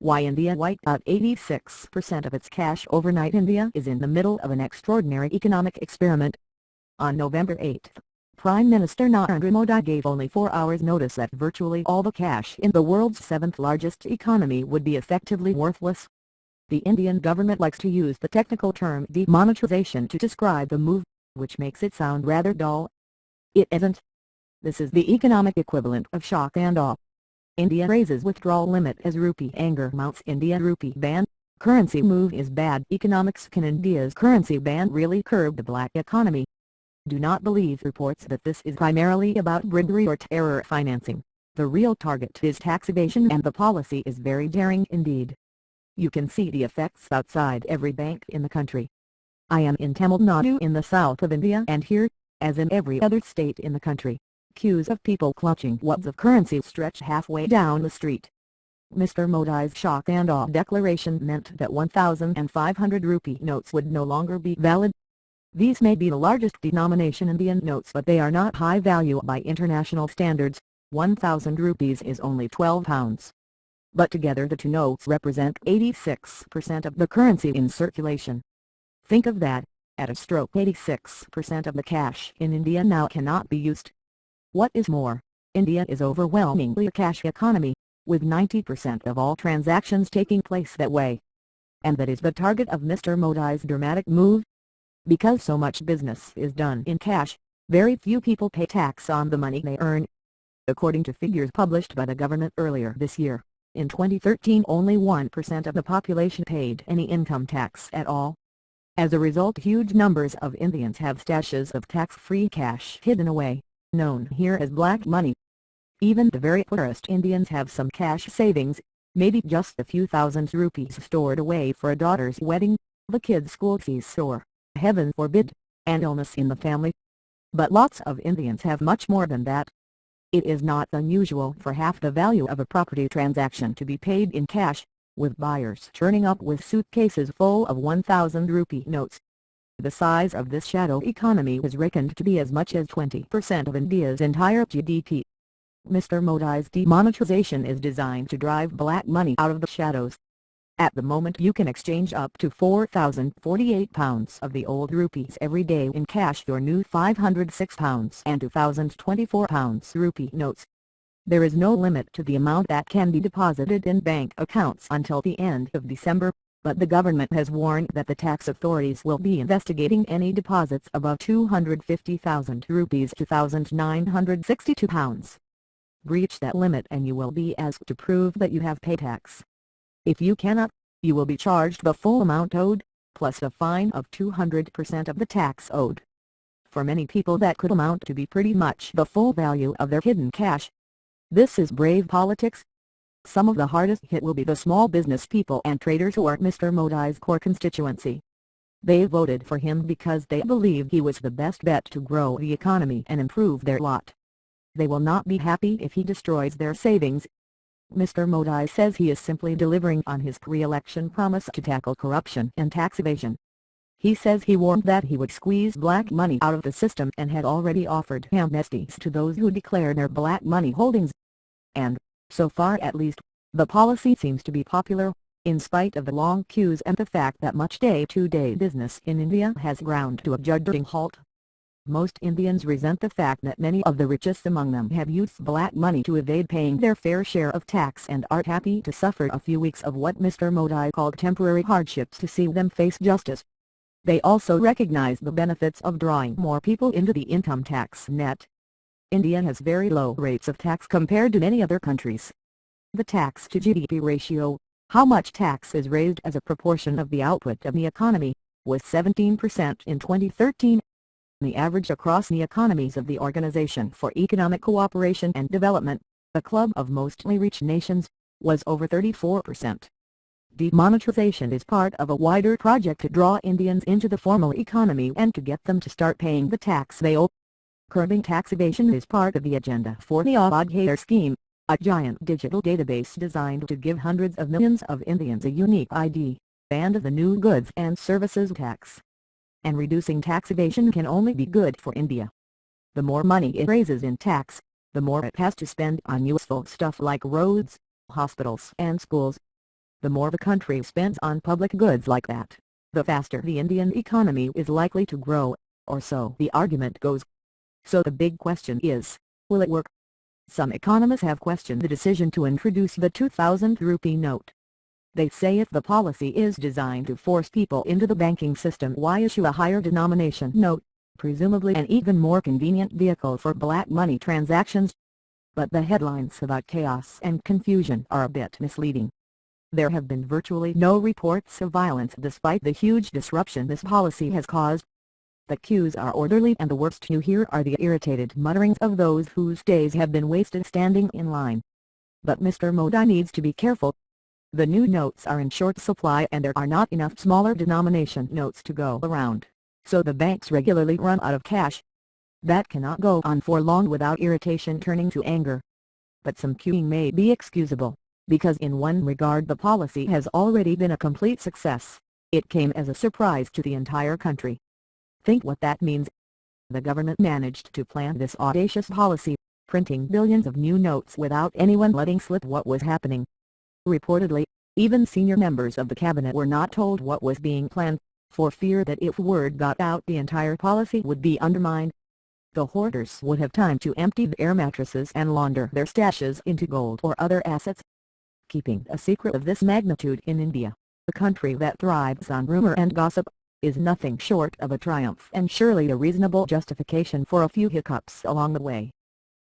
Why India wiped out 86% of its cash overnight. India is in the middle of an extraordinary economic experiment. On November 8, Prime Minister Narendra Modi gave only 4 hours notice that virtually all the cash in the world's 7th largest economy would be effectively worthless. The Indian government likes to use the technical term demonetisation to describe the move, which makes it sound rather dull. It isn't. This is the economic equivalent of shock and awe. India raises withdrawal limit as rupee anger mounts. India rupee ban. Currency move is bad economics. Can India's currency ban really curb the black economy? Do not believe reports that this is primarily about bribery or terror financing. The real target is tax evasion, and the policy is very daring indeed. You can see the effects outside every bank in the country. I am in Tamil Nadu in the south of India, and here, as in every other state in the country, queues of people clutching wads of currency stretch halfway down the street. Mr. Modi's shock and awe declaration meant that 1,500 rupee notes would no longer be valid. These may be the largest denomination Indian notes, but they are not high value by international standards. 1,000 rupees is only 12 pounds. But together the two notes represent 86% of the currency in circulation. Think of that. At a stroke, 86% of the cash in India now cannot be used. What is more, India is overwhelmingly a cash economy, with 90% of all transactions taking place that way. And that is the target of Mr. Modi's dramatic move. Because so much business is done in cash, very few people pay tax on the money they earn. According to figures published by the government earlier this year, in 2013 only 1% of the population paid any income tax at all. As a result, huge numbers of Indians have stashes of tax-free cash hidden away, known here as black money. Even the very poorest Indians have some cash savings, maybe just a few thousand rupees stored away for a daughter's wedding, the kid's school fees, or, heaven forbid, an illness in the family. But lots of Indians have much more than that. It is not unusual for half the value of a property transaction to be paid in cash, with buyers turning up with suitcases full of 1,000 rupee notes. The size of this shadow economy is reckoned to be as much as 20% of India's entire GDP. Mr. Modi's demonetisation is designed to drive black money out of the shadows. At the moment you can exchange up to 4,048 pounds of the old rupees every day in cash your new 506 pounds and 2,024 pounds rupee notes. There is no limit to the amount that can be deposited in bank accounts until the end of December, but the government has warned that the tax authorities will be investigating any deposits above 250,000 rupees, 2,962 pounds. Breach that limit and you will be asked to prove that you have paid tax. If you cannot, you will be charged the full amount owed, plus a fine of 200% of the tax owed. For many people that could amount to be pretty much the full value of their hidden cash. This is brave politics. Some of the hardest hit will be the small business people and traders who are Mr. Modi's core constituency. They voted for him because they believed he was the best bet to grow the economy and improve their lot. They will not be happy if he destroys their savings. Mr. Modi says he is simply delivering on his pre-election promise to tackle corruption and tax evasion. He says he warned that he would squeeze black money out of the system and had already offered amnesties to those who declare their black money holdings. And, so far at least, the policy seems to be popular, in spite of the long queues and the fact that much day-to-day business in India has ground to a juddering halt. Most Indians resent the fact that many of the richest among them have used black money to evade paying their fair share of tax and are happy to suffer a few weeks of what Mr. Modi called temporary hardships to see them face justice. They also recognize the benefits of drawing more people into the income tax net. India has very low rates of tax compared to many other countries. The tax to GDP ratio, how much tax is raised as a proportion of the output of the economy, was 17% in 2013. The average across the economies of the Organization for Economic Cooperation and Development, the club of mostly rich nations, was over 34%. Demonetisation is part of a wider project to draw Indians into the formal economy and to get them to start paying the tax they owe. Curbing tax evasion is part of the agenda for the Aadhaar scheme, a giant digital database designed to give hundreds of millions of Indians a unique ID, and the new goods and services tax. And reducing tax evasion can only be good for India. The more money it raises in tax, the more it has to spend on useful stuff like roads, hospitals and schools. The more the country spends on public goods like that, the faster the Indian economy is likely to grow, or so the argument goes. So the big question is, will it work? Some economists have questioned the decision to introduce the 2,000 rupee note. They say if the policy is designed to force people into the banking system, why issue a higher denomination note, presumably an even more convenient vehicle for black money transactions? But the headlines about chaos and confusion are a bit misleading. There have been virtually no reports of violence despite the huge disruption this policy has caused. The queues are orderly, and the worst you hear are the irritated mutterings of those whose days have been wasted standing in line. But Mr. Modi needs to be careful. The new notes are in short supply and there are not enough smaller denomination notes to go around, so the banks regularly run out of cash. That cannot go on for long without irritation turning to anger. But some queuing may be excusable, because in one regard the policy has already been a complete success. It came as a surprise to the entire country. Think what that means. The government managed to plan this audacious policy, printing billions of new notes without anyone letting slip what was happening. Reportedly, even senior members of the cabinet were not told what was being planned, for fear that if word got out the entire policy would be undermined. The hoarders would have time to empty their mattresses and launder their stashes into gold or other assets. Keeping a secret of this magnitude in India, a country that thrives on rumor and gossip, is nothing short of a triumph and surely a reasonable justification for a few hiccups along the way.